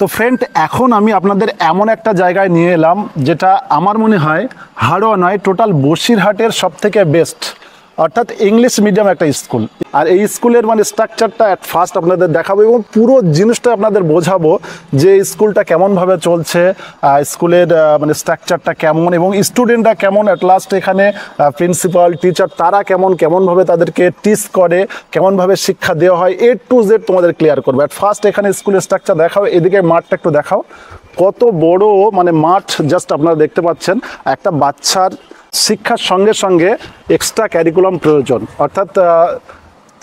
তো ফ্রেন্ড, এখন আমি আপনাদের এমন একটা জায়গায় নিয়ে এলাম যেটা আমার মনে হয় হাড়োয়া নয়, টোটাল বসিরহাটের সবথেকে বেস্ট, অর্থাৎ ইংলিশ মিডিয়াম একটা স্কুল। আর এই স্কুলের মানে স্ট্রাকচারটা অ্যাট ফার্স্ট আপনাদের দেখাবো এবং পুরো জিনিসটা আপনাদের বোঝাবো যে স্কুলটা কেমনভাবে চলছে, স্কুলের মানে স্ট্রাকচারটা কেমন এবং স্টুডেন্টরা কেমন, অ্যাট লাস্ট এখানে প্রিন্সিপাল টিচার তারা কেমনভাবে তাদেরকে টিচ করে, কেমনভাবে শিক্ষা দেওয়া হয়, A to Z তোমাদের ক্লিয়ার করবে। অ্যাট ফার্স্ট এখানে স্কুলের স্ট্রাকচার দেখাও, এদিকে মাঠটা একটু দেখাও, কত বড় মানে মাঠ জাস্ট আপনারা দেখতে পাচ্ছেন। একটা বাচ্চার শিক্ষার সঙ্গে সঙ্গে এক্সট্রা ক্যারিকুলাম প্রয়োজন, অর্থাৎ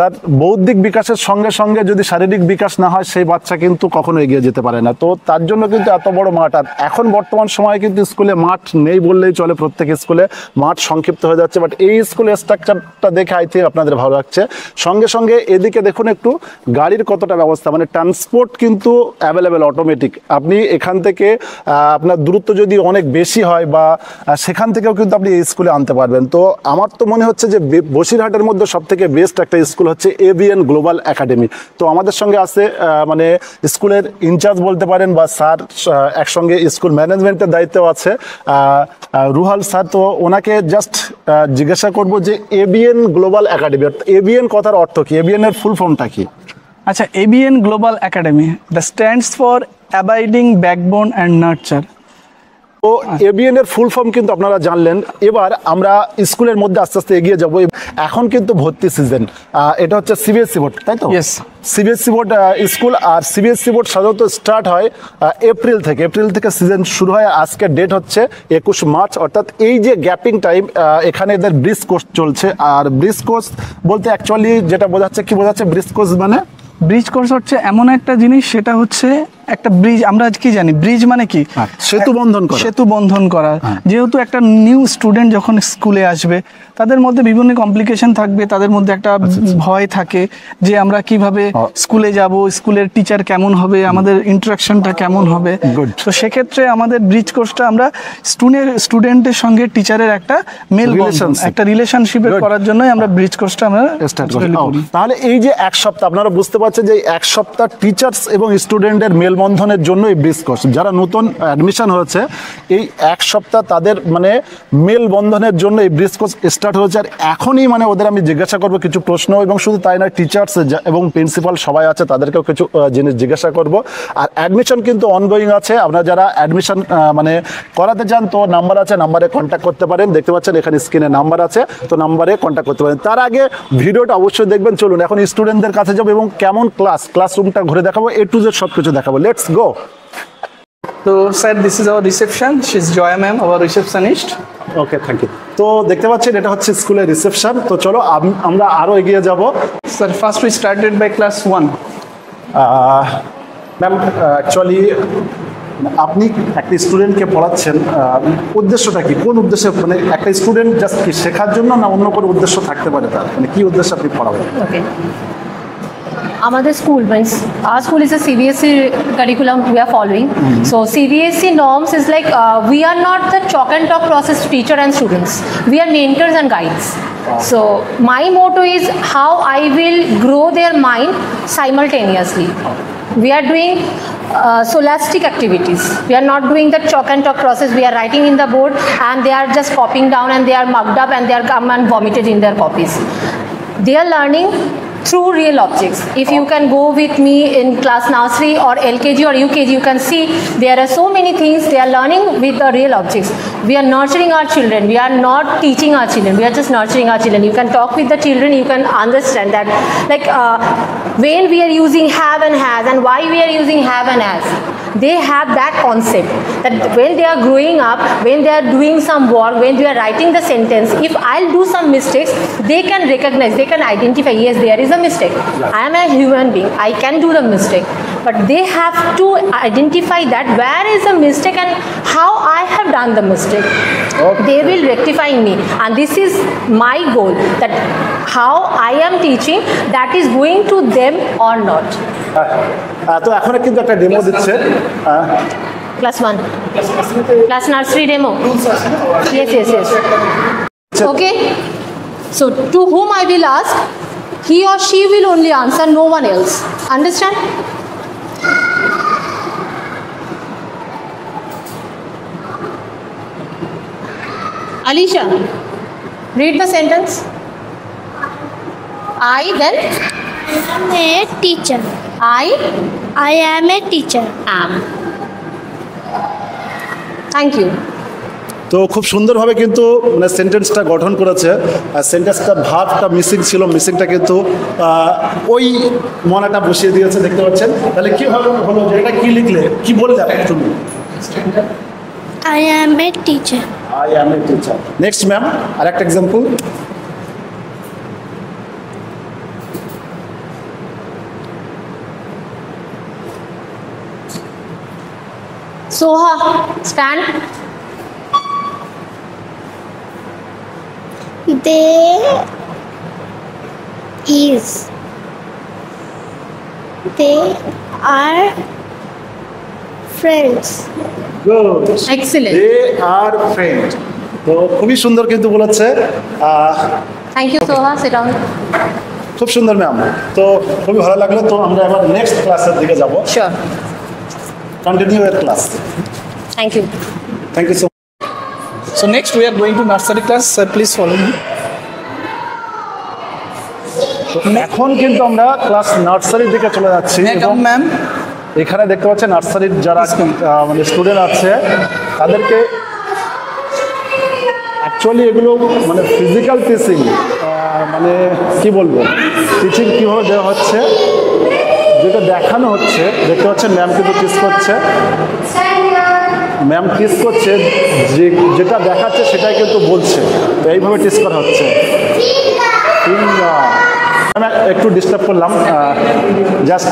তার বৌদ্ধিক বিকাশের সঙ্গে সঙ্গে যদি শারীরিক বিকাশ না হয় সেই বাচ্চা কিন্তু কখনো এগিয়ে যেতে পারে না। তো তার জন্য কিন্তু এত বড় মাঠ। আর এখন বর্তমান সময়ে কিন্তু স্কুলে মাঠ নেই বললেই চলে, প্রত্যেক স্কুলে মাঠ সংক্ষিপ্ত হয়ে যাচ্ছে। বাট এই স্কুলের স্ট্রাকচারটা দেখে আই থিঙ্ক আপনাদের ভালো লাগছে। সঙ্গে সঙ্গে এদিকে দেখুন একটু গাড়ির কতটা ব্যবস্থা, মানে ট্রান্সপোর্ট কিন্তু অ্যাভেলেবেল অটোমেটিক। আপনি এখান থেকে আপনার দূরত্ব যদি অনেক বেশি হয় বা সেখান থেকেও কিন্তু আপনি এই স্কুলে আনতে পারবেন। তো আমার তো মনে হচ্ছে যে বসিরহাটের মধ্যে সবথেকে বেস্ট একটা স্কুল হচ্ছে ABN গ্লোবাল একাডেমি। তো আমাদের সঙ্গে আছে মানে স্কুলের ইনচার্জ বলতে পারেন বা স্যার, একসঙ্গে স্কুল ম্যানেজমেন্টের দায়িত্ব আছে রুহাল স্যার। তো ওনাকে জাস্ট জিজ্ঞাসা করব যে ABN গ্লোবাল একাডেমি, ABN কথার অর্থ কি, ABN এর ফুল ফর্মটা কি? আচ্ছা, ABN global academy the stands for abiding backbone and nurture. তো ABN এর ফুল ফর্ম কিন্তু আপনারা জানলেন। এবার আমরা স্কুলের মধ্যে আস্তে আস্তে এগিয়ে যাব। এখন কিন্তু ভর্তি সিজন, এটা হচ্ছে CBSE বোর্ড, তাই তো? Yes, CBSE board school. আর CBSE বোর্ড সাধারণত স্টার্ট হয় এপ্রিল থেকে সিজন শুরু হয়। আজকের ডেট হচ্ছে 21 মার্চ, অর্থাৎ এই যে গ্যাপিং টাইম, এখানে এদের ব্রিজ কোর্স চলছে। আর ব্রিজ কোর্স বলতে অ্যাকচুয়ালি যেটা বোঝাচ্ছে, কি বোঝাচ্ছে ব্রিজ কোর্স মানে? ব্রিজ কোর্স হচ্ছে এমন একটা জিনিস, সেটা হচ্ছে একটা ব্রিজ। আমরা কি জানি ব্রিজ মানে কি? সেতু বন্ধন করা। সেতু বন্ধন করা। যেহেতু একটা নিউ স্টুডেন্ট যখন স্কুলে আসবে, তাদের মধ্যে বিভিন্ন কমপ্লিকেশন থাকবে, তাদের মধ্যে একটা ভয় থাকে যে আমরা কিভাবে স্কুলে যাব, স্কুলের টিচার কেমন হবে, আমাদের ইন্টারাকশনটা কেমন হবে। তো সেক্ষেত্রে আমাদের ব্রিজ কোর্সটা আমরা স্টুডেন্টের সঙ্গে টিচারের একটা একটা রিলেশনশিপের করার জন্যই আমরা ব্রিজ কোর্সটা আমরা স্টার্ট করি। তাহলে এই যে এক সপ্তাহ, আপনারা বুঝতে পারছেন যে এক সপ্তাহ টিচার্স এবং স্টুডেন্টের মেলবন্ধনের জন্য এই ব্রিজ কোর্স। যারা নতুন অ্যাডমিশন হয়েছে, এই এক সপ্তাহ তাদের মানে মেলবন্ধনের জন্য এই ব্রিজ কোর্স স্টার্ট হয়েছে। আর এখনই মানে ওদের আমি জিজ্ঞাসা করবো কিছু প্রশ্ন, এবং শুধু তাই নয়, টিচার্স এবং প্রিন্সিপাল সবাই আছে, তাদেরকেও কিছু জিনিস জিজ্ঞাসা করব। আর অ্যাডমিশন কিন্তু অনগোয়িং আছে। আপনারা যারা অ্যাডমিশন মানে করাতে চান, তো নাম্বার আছে, নাম্বারে কন্ট্যাক্ট করতে পারেন। দেখতে পাচ্ছেন এখানে স্ক্রিনে নাম্বার আছে, তো নাম্বারে কন্ট্যাক্ট করতে পারেন। তার আগে ভিডিওটা অবশ্যই দেখবেন। চলুন এখন স্টুডেন্টদের কাছে যাবো এবং কেমন ক্লাসরুমটা ঘুরে দেখাবো, A to Z সব কিছু দেখাবো। Let's go. তো sir, this is our reception. She is Jaya ma'am, our receptionist. Okay, thank you. তো দেখতে পাচ্ছেন এটা হচ্ছে স্কুলের রিসেপশন। তো চলো আমরা আরও এগিয়ে যাব। Sir, first we started by class 1। Ma'am, actually আপনি একটা স্টুডেন্টকে পড়াচ্ছেন, উদ্দেশ্যটা কি, কোন উদ্দেশ্যে? মানে একটা স্টুডেন্ট জাস্ট কি শেখার জন্য, না অন্য কোনো উদ্দেশ্য থাকতে পারে তার? মানে কি উদ্দেশ্যে আপনি পড়াবেন? Okay. Our school means our school is a CBSE curriculum we are following. So CBSE norms is like we are not the chalk and talk process teacher and students. We are mentors and guides. So my motto is how I will grow their mind simultaneously. We are doing scholastic activities. We are not doing the chalk and talk process. We are writing in the board and they are just copying down and they are mugged up and they are come and vomited in their copies. They are learning through real objects. If you can go with me in class nursery or LKG or UKG, you can see there are so many things they are learning with the real objects. We are nurturing our children. We are not teaching our children. We are just nurturing our children. You can talk with the children. You can understand that, like when we are using have and has and why we are using have and has. They have that concept that when they are growing up, when they are doing some work, when they are writing the sentence, if I'll do some mistakes, they can recognize, they can identify, yes, there is a mistake. I am a human being, I can do the mistake. But they have to identify that where is the mistake and how I have done the mistake. Okay. They will rectify me. And this is my goal, that how I am teaching, that is going to them or not. তো এখন কিন্তু একটা demo দিচ্ছে। Class 1. Class nursery demo. Yes. Okay. So to whom I will ask, he or she will only answer, no one else. Understand? Alisha, read the sentence. I then am a teacher. I I am a teacher. am. Thank you. তো খুব সুন্দরভাবে কিন্তু মানে সেন্টেন্সটা গঠন করেছে আর সেন্টেন্সটা ভাবটা মিসিং ছিল, মিসিংটা কিন্তু ওই মনাটা বসিয়ে দিয়েছে দেখতে পাচ্ছেন। তাহলে কীভাবে হলো যে এটা কী লিখলে কী বললে তুমি? I am a teacher. I am a teacher. Next ma'am আর একটা example. Soha, stand. They are friends. Good, Excellent. They are friend. তো খুবই সুন্দর কিন্তু বলেছে। Thank you, Soha. Sit down. খুব সুন্দর ম্যাম। তো খুবই ভালো লাগলো। তো আমরা এবার নেক্সট ক্লাসের দিকে যাব। Sure. কন্টিনিউ এর class. Thank you. Thank you so much. So next we are going to nursery class. Please follow me. এখন কিন্তু আমরা ক্লাস নার্সারির দিকে চলে যাচ্ছি May I এবং come, ma'am? এখানে দেখতে পাচ্ছেন নার্সারির যারা মানে স্টুডেন্ট আছে তাদেরকে অ্যাকচুয়ালি এগুলো মানে ফিজিক্যাল টিচিং, মানে কি বলবো, টিচিং কীভাবে দেওয়া হচ্ছে যেটা দেখানো হচ্ছে। দেখতে পাচ্ছেন ম্যাম কিন্তু টিচ করছে, ম্যাম টিচ করছে, যেটা দেখাচ্ছে সেটাই কিন্তু বলছে। তো এইভাবে টিচ করা হচ্ছে। আমি একটু ডিস্টার্ব করলাম, জাস্ট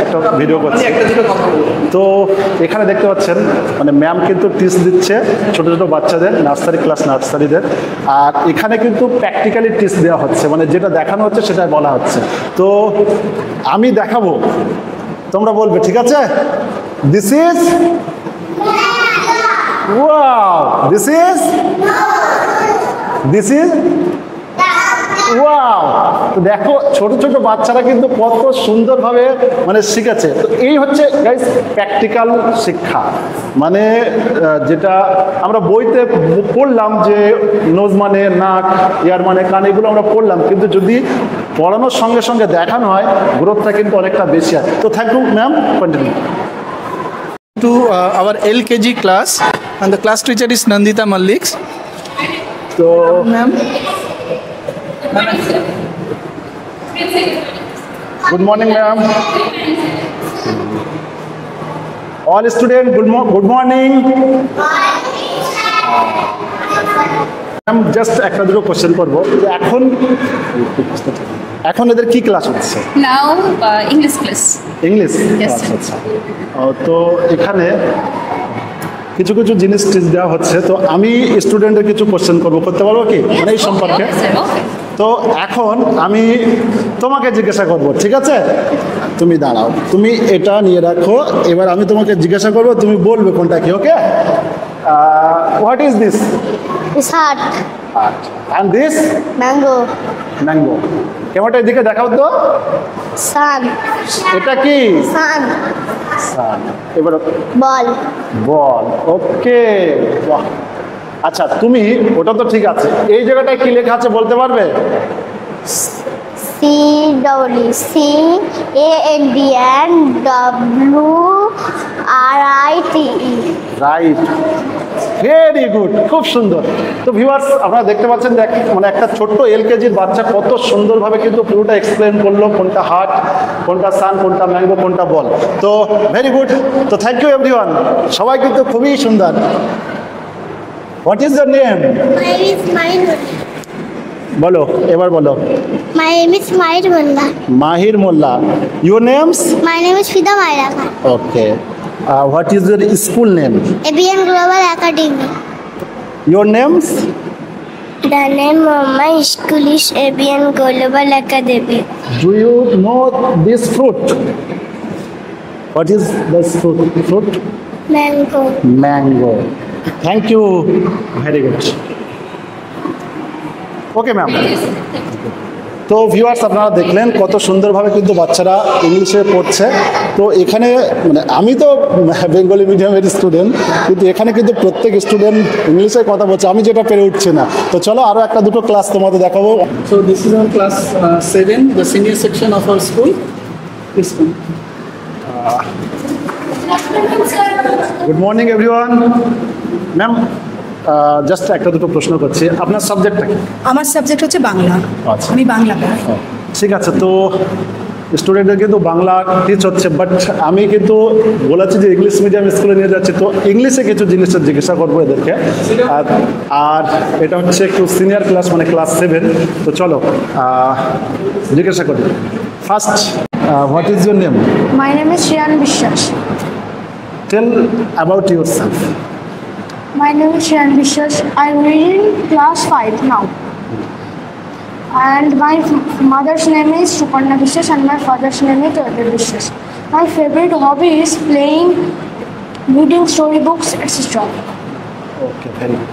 একটা ভিডিও করছি। তো এখানে দেখতে পাচ্ছেন মানে ম্যাম কিন্তু টিচ দিচ্ছে ছোটো ছোটো বাচ্চাদের, নার্সারি ক্লাস নার্সারিদের। আর এখানে কিন্তু প্র্যাকটিক্যালি টিচ দেওয়া হচ্ছে, মানে যেটা দেখানো হচ্ছে সেটাই বলা হচ্ছে। তো আমি দেখাবো, তোমরা বলবে ঠিক আছে? This is wow, this is wow. তো দেখো ছোট ছোট বাচ্চারা কিন্তু কত সুন্দরভাবে মানে শিখেছে। তো এই হচ্ছে গাইস প্র্যাকটিক্যাল শিক্ষা, মানে যেটা আমরা বইতে পড়লাম যে নোজ মানে নাক, ইয়ার মানে কান, এগুলো আমরা পড়লাম, কিন্তু যদি পড়ানোর সঙ্গে সঙ্গে দেখানো হয় গ্রোথটা কিন্তু অনেকটা বেশি হয়। তো thank you ma'am, continue. To our LKG class, and the class teacher is Nandita Malik. তো Ma'am, good morning ma'am. All student good morning. Ma'am just একটা দুটো কোশ্চেন করবো যে এখন এদের কি ক্লাস হচ্ছে? Now, English class. English? Yes, আচ্ছা আচ্ছা। তো এখানে কিছু কিছু জিনিস টিচ দেওয়া হচ্ছে, তো আমি স্টুডেন্টের কিছু কোশ্চেন করবো, করতে পারবো কি মানে এই সম্পর্কে? Okay, sir, okay. তো এখন আমি তোমাকে জিজ্ঞাসা করব, ঠিক আছে? তুমি দাঁড়াও, তুমি এটা নিয়ে রাখো, এবার আমি তোমাকে জিজ্ঞাসা করবো, তুমি বলবে কোনটা কি। Okay? What is this? It's hot. And this? Mango. Mango. ক্যামেরাটা এদিকে দেখাও তো। Sun. এটা কি? Sun. সান। এবার Ball. বল। ওকে, বাহ। আচ্ছা তুমি ওটা তো ঠিক আছে, এই জায়গাটায় কি লেখা আছে বলতে পারবে? CWCANDWRITE. রাইট, ভেরি গুড, খুব সুন্দর। তো ভিউয়ার্স আপনারা দেখতে পাচ্ছেন মানে একটা ছোট্ট এলকেজির বাচ্চা কত সুন্দরভাবে কিন্তু পুরোটা এক্সপ্লেন করলো, কোনটা হার্ট, কোনটা সান, কোনটা ম্যাঙ্গো, কোনটা বল। তো ভেরি গুড। তো থ্যাংক ইউ এভরিওয়ান, সবাই কিন্তু খুবই সুন্দর। What is your name? My name is Mahir. বলো, এবার বলো। My name is Mahir Mullah. Mahir Mullah. Your names? My name is Fida Maira Khan. Okay. What is your school name? ABN Global Academy. Your names? The name of my school is ABN Global Academy. Do you know this fruit? What is this fruit? Mango. Mango. Thank you, very good. Okay ma'am. তো তো viewers আপনারা দেখলেন কত সুন্দরভাবে কিন্তু বাচ্চারা ইংলিশে পড়ছে। তো এখানে মানে আমি তো বেঙ্গলি মিডিয়ামের স্টুডেন্ট, কিন্তু এখানে কিন্তু প্রত্যেক স্টুডেন্ট ইংলিশে কথা বলছে, আমি যেটা পেরে উঠছি না। তো চলো আরও একটা দুটো ক্লাস তোমাদের দেখাবো। So this is our class 7, the senior section of our school. Good morning everyone. Ma'am just একটা দুটো প্রশ্ন করছি, আপনার সাবজেক্টটা কি? আমার সাবজেক্ট হচ্ছে বাংলা। আচ্ছা। আমি বাংলা পড়াই। ঠিক আছে, তো স্টুডেন্টদের কিন্তু বাংলা টিচ হচ্ছে, বাট আমি কিন্তু বলেছি যে ইংলিশ মিডিয়াম স্কুলে নিয়ে যাচ্ছি, তো ইংলিশে কিছু জিনিসের জিজ্ঞাসা করবো এদেরকে। আর এটা হচ্ছে একটু সিনিয়র ক্লাস, মানে ক্লাস 7। তো চলো জিজ্ঞাসা করি। First, what is your name? My name is Shriyan Bishwas. Tell about your self. My name is Shriyan Bishwas. I'm reading class 5 now. And my mother's name is Suparna Bishwas and my father's name is Toyota Bishwas. My favorite hobby is playing, reading storybooks, etc. Okay, very good.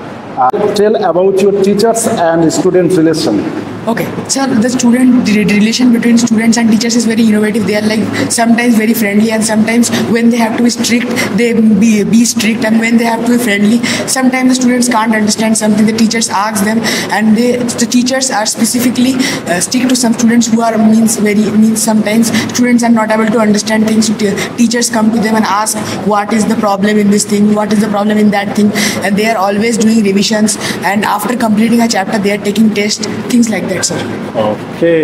Tell about your teachers and student relation. Okay, so the relation between students and teachers is very innovative. They are like sometimes very friendly, and sometimes when they have to be strict, they be strict, and when they have to be friendly, sometimes the students can't understand something. The teachers ask them, and the teachers are specifically stick to some students who are means sometimes students are not able to understand things. Teachers come to them and ask what is the problem in this thing, what is the problem in that thing, and they are always doing revisions. And after completing a chapter, they are taking tests, things like that, sir. ওকে,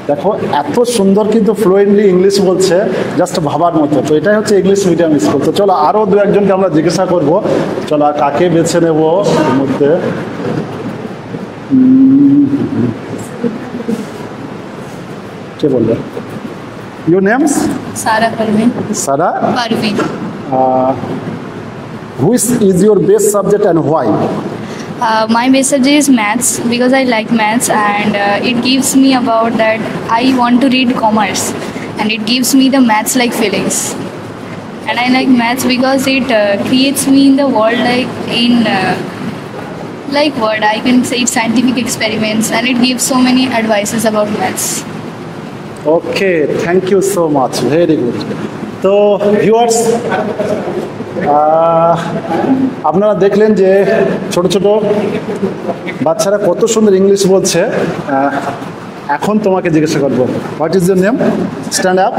দেখো এত সুন্দর কিন্তু fluently English বলছে, just ভাবার মতো। তো এটাই হচ্ছে ইংলিশ মিডিয়াম স্কুল। তো চলো আরও দু একজনকে আমরা জিজ্ঞাসা করবো। চলো কাকে বেছে নেব এর মধ্যে? কে বলবে? Your names? Sarah Parveen. Sarah. Parveen. Which is your best subject and why? My best subject is maths because I like maths, and it gives me about that I want to read commerce, and it gives me the maths like feelings. And I like maths because it creates me in the world like what I can say it's scientific experiments, and it gives so many advices about maths. Okay, thank you so much, very good. তো viewers আপনারা দেখলেন যে ছোট ছোট বাচ্চারা কত সুন্দর English বলছে। এখন তোমাকে জিজ্ঞাসা করবো, what is your name? Stand up.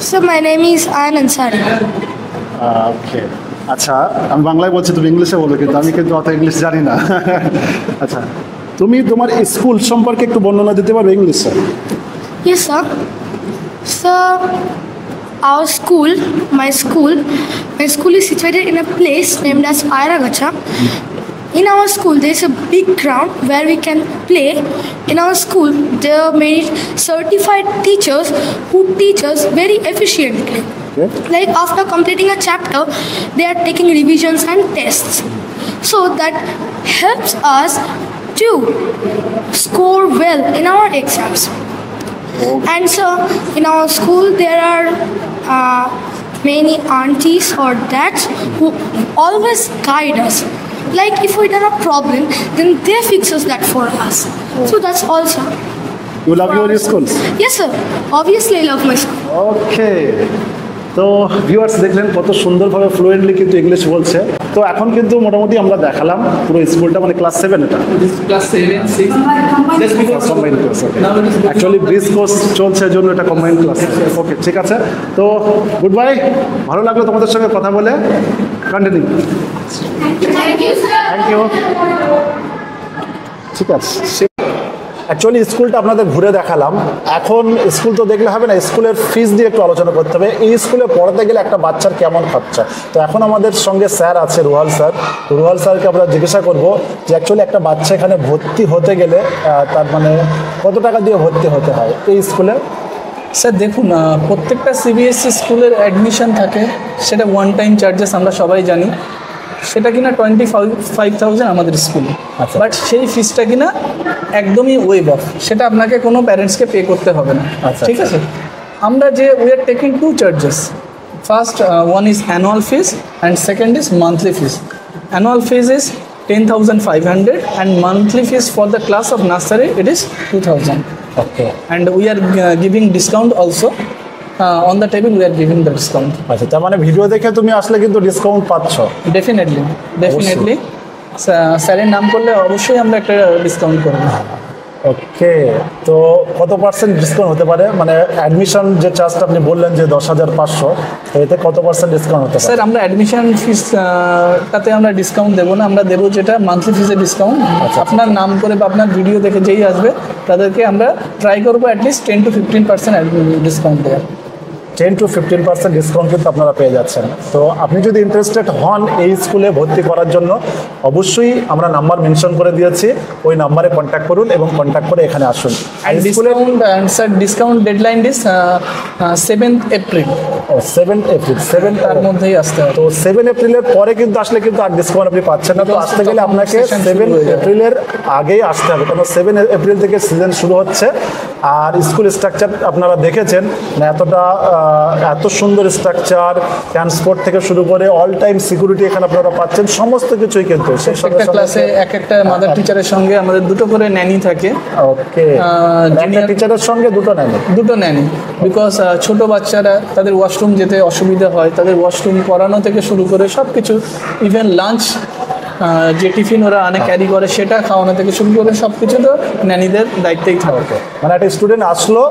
So my name is Ayan Ansari. ওকে, আচ্ছা আমি বাংলায় বলছি, তুমি ইংলিশে বলো, কিন্তু আমি কিন্তু অত ইংলিশ জানি না। আচ্ছা, তুমি তোমার স্কুল সম্পর্কে একটু বর্ণনা দিতে পারবে ইংলিশে? Yes, sir. So, our school, my school is situated in a place named as Airagacha. In our school, there is a big ground where we can play. In our school, there are many certified teachers who teach us very efficiently. Okay. Like after completing a chapter, they are taking revisions and tests. So that helps us to score well in our exams. And so in our school there are many aunties or dads who always guide us. Like if we done a problem, then they fix us that for us. So that's also. You love your school? Yes, sir. Obviously, I love my school. ওকে, তো viewers দেখলেন কত সুন্দরভাবে fluently কিন্তু English বলছে। তো এখন কিন্তু মোটামুটি আমরা দেখালাম পুরো স্কুলটা, মানে ক্লাস 7 এটা। This is class 7, 6. Just because combine class, okay. now it is actually bridge course চলছে জন্য এটা কম্বাইন ক্লাস। ওকে, ঠিক আছে। তো গুড বাই, ভালো লাগলো তোমাদের সঙ্গে কথা বলে। কন্টিনিউ। Thank you. ঠিক আছে, অ্যাকচুয়ালি স্কুলটা আপনাদের ঘুরে দেখালাম। এখন স্কুল তো দেখলে হবে না, স্কুলের ফিস দিয়ে একটু আলোচনা করতে হবে। এই স্কুলে পড়াতে গেলে একটা বাচ্চার কেমন খরচা। তো এখন আমাদের সঙ্গে স্যার আছে, রুহাল স্যার। তো রুহাল স্যারকে আমরা জিজ্ঞাসা করবো যে অ্যাকচুয়ালি একটা বাচ্চা এখানে ভর্তি হতে গেলে তার মানে কত টাকা দিয়ে ভর্তি হতে হয় এই স্কুলে? স্যার দেখুন, প্রত্যেকটা সিবিএসসি স্কুলের অ্যাডমিশন থাকে, সেটা ওয়ান টাইম চার্জেস আমরা সবাই জানি। সেটা কিনা 25,000 আমাদের স্কুলে, বাট সেই ফিসটা কিনা একদমই ওয়েভ অফ, সেটা আপনাকে কোনো প্যারেন্টসকে পে করতে হবে না। ঠিক আছে, আমরা যে we are taking two charges. First one is annual fees and second is monthly fees. Annual fees is 10,500 and monthly fees for the class of nursery it is 2,000. Okay, and we are giving discount also. On the table we are giving the discount. আচ্ছা, তার মানে video দেখে তুমি আসলে কিন্তু discount পাচ্ছ। Definitely স্যারের নাম করলে অবশ্যই আমরা একটা ডিসকাউন্ট করব। ওকে, তো কত পার্সেন্ট ডিসকাউন্ট হতে পারে? মানে অ্যাডমিশন যে চার্জটা আপনি বললেন যে 10,500, তো এতে কত পার্সেন্ট ডিসকাউন্ট হতে পারে? স্যার আমরা অ্যাডমিশন ফিস টাতে আমরা ডিসকাউন্ট দেবো না, আমরা দেবো যেটা মান্থলি ফিসের ডিসকাউন্ট। আপনার নাম করে বা আপনার ভিডিও দেখে যেই আসবে তাদেরকে আমরা ট্রাই করবো অ্যাটলিস্ট 10 to 15% ডিসকাউন্ট দেওয়ার। 10 to 15% ডিসকাউন্ট কিন্তু আপনারা পেয়ে যাচ্ছেন। তো আপনি যদি ইন্টারেস্টেড হন এই স্কুলে ভর্তি করার জন্য, অবশ্যই আমরা নাম্বার মেনশন করে দিয়েছি, ওই নাম্বারে কন্ট্যাক্ট করুন এবং কন্ট্যাক্ট করে এখানে আসুন। আর discount sir discount deadline is 7th April। 7 April, তার মধ্যেই আসতে হবে। তো 7 এপ্রিলের পরে কিন্তু আসলে কিন্তু আর ডিসকাউন্ট আপনি পাচ্ছেন না। তো আসতে গেলে আপনাকে 7 এপ্রিলের আগেই আসতে হবে, কারণ 7 এপ্রিল থেকে সিজন শুরু হচ্ছে। আর স্কুল স্ট্রাকচার আপনারা দেখেছেন, এত সুন্দর স্ট্রাকচার, ট্রান্সপোর্ট থেকে শুরু করে অল টাইম সিকিউরিটি এখানে আপনারা পাচ্ছেন, সমস্ত কিছুই কিন্তু। একটা ক্লাসে এক একটা মাদার টিচারের সঙ্গে আমাদের দুটো করে ন্যানি থাকে। ওকে, একটা টিচারের সঙ্গে দুটো ন্যানি, বিকজ ছোট বাচ্চারা তাদের ওয়াশরুম যেতে অসুবিধা হয়, তাদের ওয়াশরুম করানো থেকে শুরু করে সব কিছু, ইভেন লাঞ্চ যে টিফিন ওরা আনে ক্যারি করে সেটা খাওয়ানো থেকে শুরু করে সব কিছু তো ন্যানিদের দায়িত্বেই থাকে। মানে একটা স্টুডেন্ট আসলো,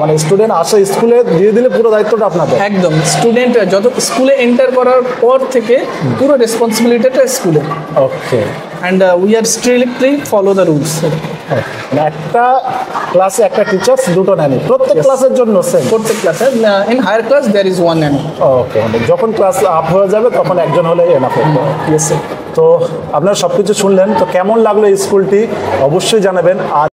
মানে স্টুডেন্ট আসে স্কুলে দিয়ে দিলে পুরো দায়িত্বটা আপনাদের? একদম, স্টুডেন্ট যত স্কুলে এন্টার করার পর থেকে পুরো রেসপন্সিবিলিটিটা স্কুলে। Okay, and we are strictly follow the rules. মানে একটা ক্লাসে একটা টিচার, দুটো ন্যানি প্রত্যেক ক্লাসের জন্য সেম? প্রত্যেক ক্লাসে, in higher class there is one nanny. Okay, যখন ক্লাস আপ হয়ে যাবে তখন একজন হলেই এনাফ। Yes sir. তো আপনারা সব কিছু শুনলেন, তো কেমন লাগলো এই স্কুলটি অবশ্যই জানাবেন। আর